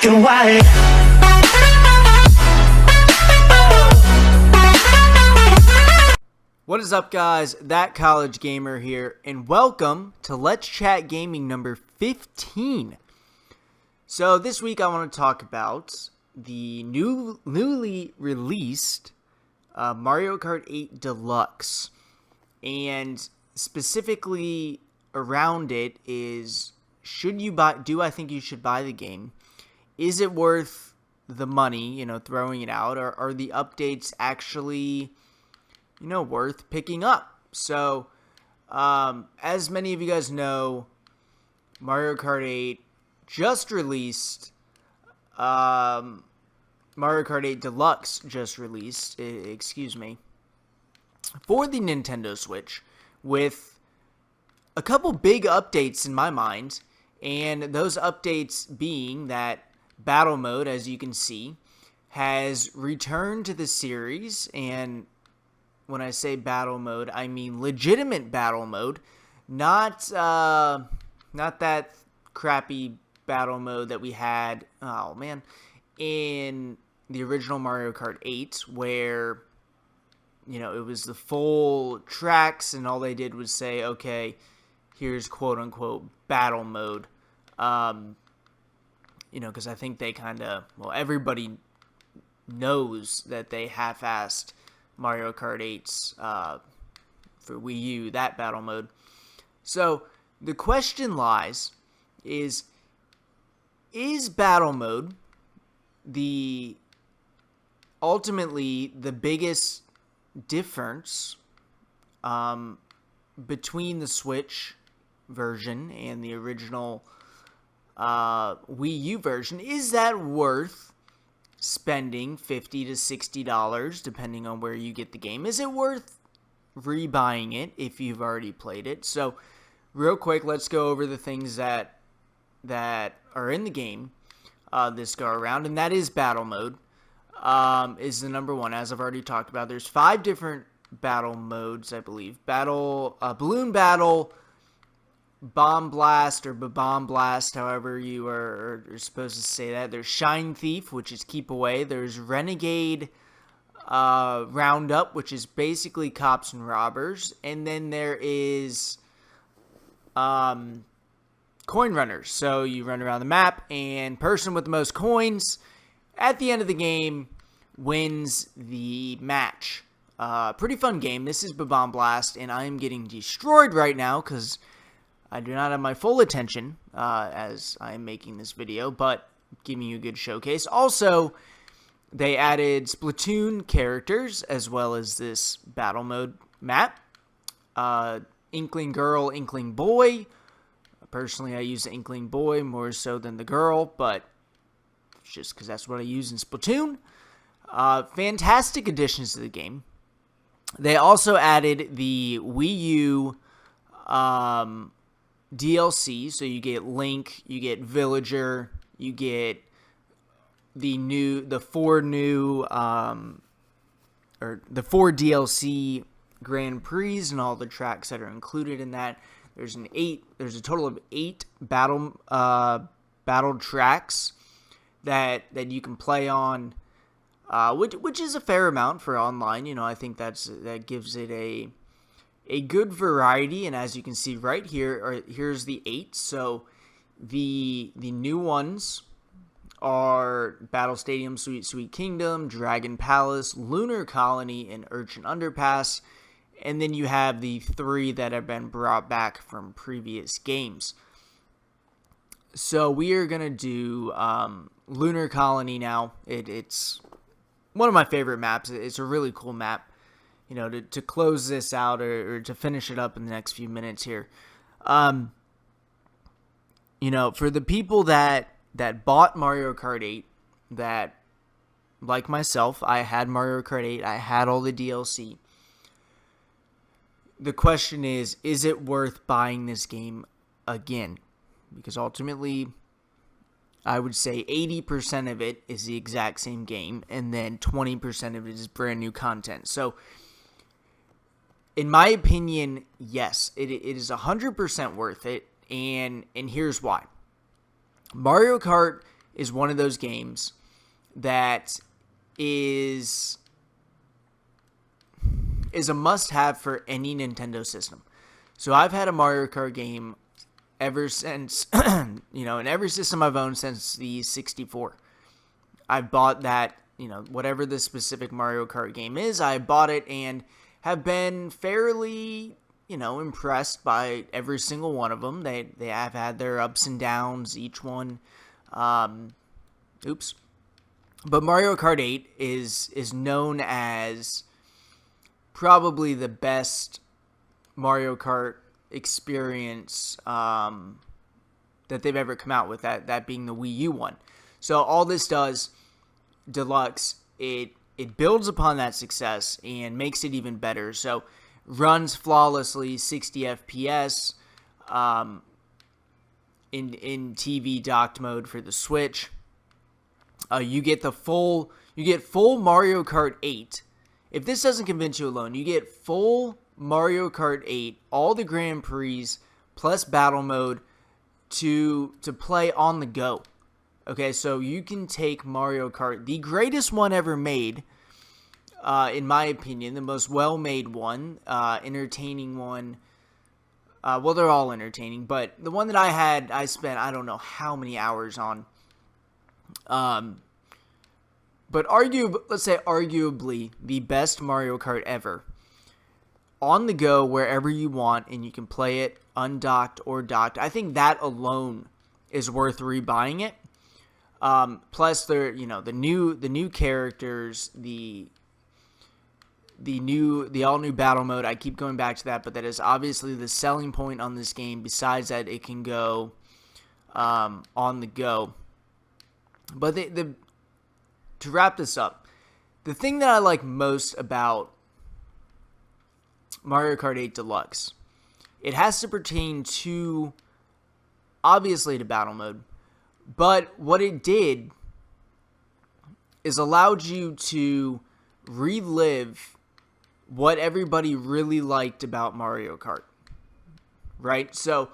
black and white. What is up, guys? That College Gamer here, and welcome to Let's Chat Gaming number 15. So this week I want to talk about the newly released Mario Kart 8 Deluxe, and specifically around it is, do I think you should buy the game? Is it worth the money, throwing it out, or are the updates actually worth picking up? So, as many of you guys know, Mario Kart 8 just released, Mario Kart 8 Deluxe just released, for the Nintendo Switch, with a couple big updates in my mind, and those updates being that Battle Mode, as you can see, has returned to the series. And when I say battle mode, I mean legitimate battle mode, not that crappy battle mode that we had, in the original Mario Kart 8, where, it was the full tracks and all they did was say, okay, here's quote-unquote battle mode, because I think they everybody knows that they half-assed Mario Kart 8's for Wii U, that battle mode. So the question lies is battle mode ultimately the biggest difference between the Switch version and the original Wii U version? Is that worth spending $50 to $60 depending on where you get the game? Is it worth rebuying it if you've already played it? So real quick, let's go over the things that are in the game this go around, and that is battle mode is the number one, as I've already talked about. There's 5 different battle modes, I believe. Balloon battle, bomb blast, or bomb blast, however you are supposed to say that. There's Shine Thief, which is keep away. There's Renegade Roundup, which is basically cops and robbers. And then there is coin runners. So you run around the map, and person with the most coins at the end of the game wins the match. Pretty fun game. This is Bomb Blast, and I am getting destroyed right now because I do not have my full attention as I am making this video, but giving you a good showcase. Also, they added Splatoon characters as well as this battle mode map. Inkling Girl, Inkling Boy. Personally, I use the Inkling Boy more so than the girl, but it's just because that's what I use in Splatoon. Fantastic additions to the game. They also added the Wii U DLC, so you get Link, you get Villager, you get the 4 DLC Grand Prix and all the tracks that are included in that. There's a total of 8 battle tracks that you can play on, which is a fair amount for online. I think that gives it a good variety, and as you can see right here, here's the 8. So the new ones are Battle Stadium, Sweet Kingdom, Dragon Palace, Lunar Colony, and Urchin Underpass. And then you have the 3 that have been brought back from previous games. So we are going to do Lunar Colony now. It's one of my favorite maps. It's a really cool map. To close this out or to finish it up in the next few minutes here. For the people that bought Mario Kart 8, that, like myself, I had Mario Kart 8, I had all the DLC. The question is it worth buying this game again? Because ultimately, I would say 80% of it is the exact same game, and then 20% of it is brand new content. So, in my opinion, yes, it is 100% worth it, and here's why. Mario Kart is one of those games that is a must-have for any Nintendo system. So I've had a Mario Kart game ever since, in every system I've owned since the 64. I've bought that, whatever the specific Mario Kart game is, I bought it and have been fairly, impressed by every single one of them. They have had their ups and downs, each one. But Mario Kart 8 is known as probably the best Mario Kart experience that they've ever come out with, that being the Wii U one. So all this does, Deluxe, it builds upon that success and makes it even better. So runs flawlessly, 60 FPS in TV docked mode for the Switch. You get full Mario Kart 8. If this doesn't convince you alone, you get full Mario Kart 8, all the Grand Prix, plus battle mode to play on the go. Okay, so you can take Mario Kart, the greatest one ever made, in my opinion, the most well-made one, entertaining one. Well, they're all entertaining, but the one that I spent, I don't know how many hours on. But arguably the best Mario Kart ever. On the go, wherever you want, and you can play it undocked or docked. I think that alone is worth rebuying it. Plus, the new characters, the all new battle mode. I keep going back to that, but that is obviously the selling point on this game. Besides that, it can go on the go. But to wrap this up, the thing that I like most about Mario Kart 8 Deluxe, it has to pertain to, obviously, to battle mode, but what it did is allowed you to relive what everybody really liked about Mario Kart, right? So,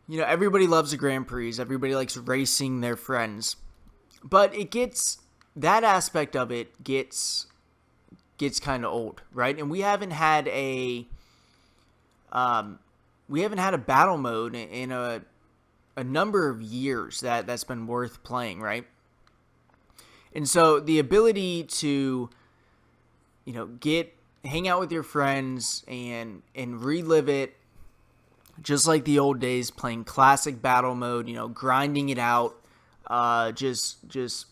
everybody loves the Grand Prix, everybody likes racing their friends, but that aspect of it gets kind of old, right? And we haven't had a battle mode in a number of years that's been worth playing, right? And so the ability to hang out with your friends and relive it just like the old days, playing classic battle mode, grinding it out, just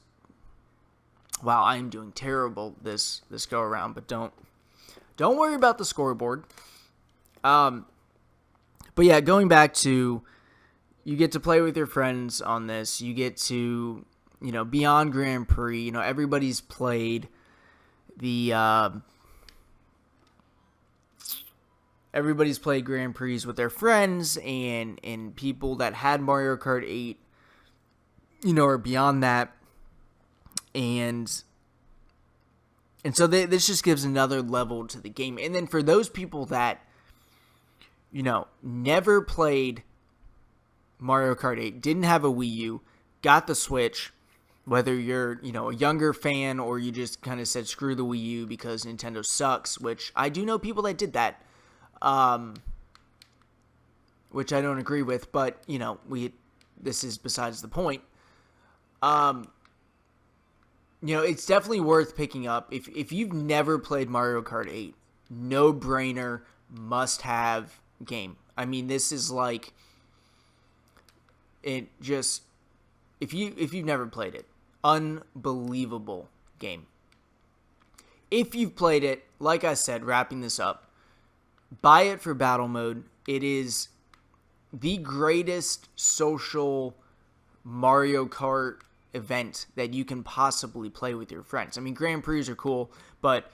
wow, I am doing terrible this go around, but don't worry about the scoreboard. But yeah, going back to, you get to play with your friends on this. You get to, beyond Grand Prix, everybody's played everybody's played Grand Prix with their friends and people that had Mario Kart 8, or beyond that. And so this just gives another level to the game. And then for those people that, never played Mario Kart 8, didn't have a Wii U, got the Switch, whether you're, a younger fan or you just kind of said screw the Wii U because Nintendo sucks, which I do know people that did that, which I don't agree with, but, this is besides the point. It's definitely worth picking up. If you've never played Mario Kart 8, no-brainer, must-have game. I mean, this is like, if you've never played it, unbelievable game. If you've played it, like I said, wrapping this up, buy it for battle mode. It is the greatest social Mario Kart event that you can possibly play with your friends. I mean, Grand Prix are cool, but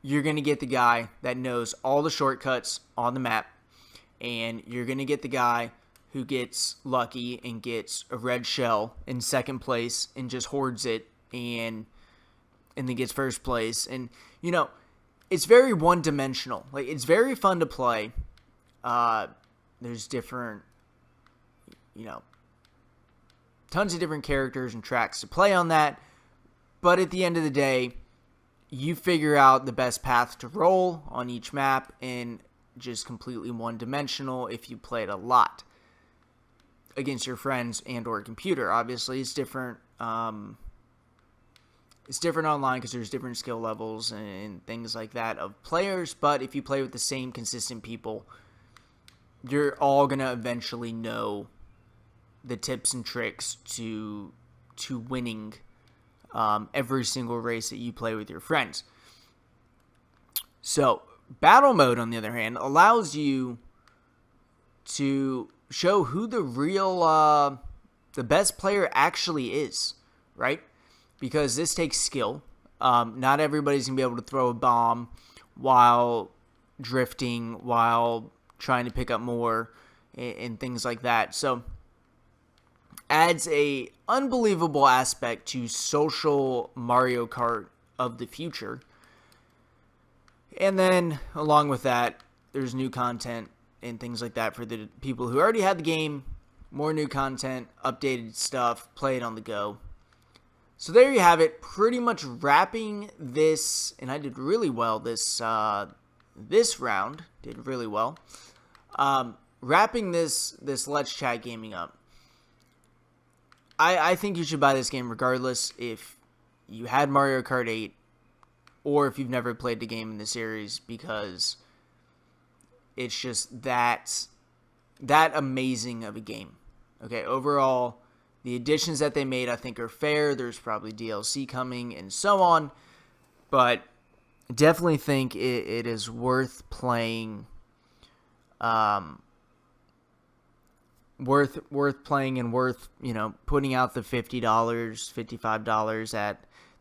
you're going to get the guy that knows all the shortcuts on the map, and you're going to get the guy who gets lucky and gets a red shell in second place and just hoards it and then gets first place. And, it's very one-dimensional. Like, it's very fun to play. There's different, tons of different characters and tracks to play on that. But at the end of the day, you figure out the best path to roll on each map, and just completely one-dimensional if you play it a lot against your friends and or computer. Obviously, it's different. It's different online because there's different skill levels and things like that of players. But if you play with the same consistent people, you're all gonna eventually know the tips and tricks to winning every single race that you play with your friends. So battle mode, on the other hand, allows you to show who the real the best player actually is, right? Because this takes skill. Not everybody's going to be able to throw a bomb while drifting, while trying to pick up more, and things like that. So, adds a unbelievable aspect to social Mario Kart of the future. And then, along with that, there's new content and things like that for the people who already had the game. More new content, updated stuff, play it on the go. So there you have it, pretty much wrapping this, and I did really well this round, did really well. Wrapping this Let's Chat Gaming up. I think you should buy this game regardless if you had Mario Kart 8 or if you've never played the game in the series, because it's just that amazing of a game. Okay, overall, the additions that they made, I think, are fair. There's probably DLC coming and so on. But definitely think it is worth playing. Worth playing and worth, putting out the $50, $55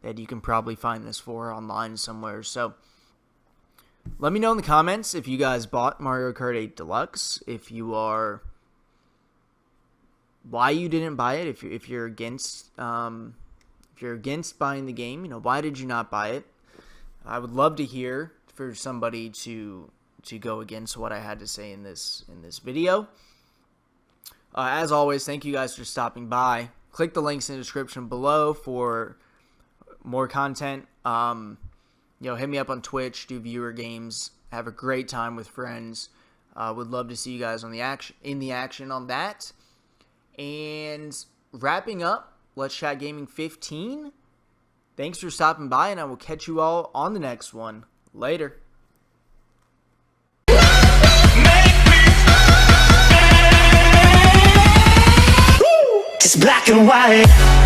that you can probably find this for online somewhere. So let me know in the comments if you guys bought Mario Kart 8 Deluxe, if you are, why you didn't buy it, if you're against buying the game, why did you not buy it? I would love to hear for somebody to go against what I had to say in this video. As always, thank you guys for stopping by. Click the links in the description below for more content. Hit me up on Twitch, do viewer games, have a great time with friends. Would love to see you guys in the action on that. And wrapping up, Let's Chat Gaming 15. Thanks for stopping by, and I will catch you all on the next one. Later. It's black and white.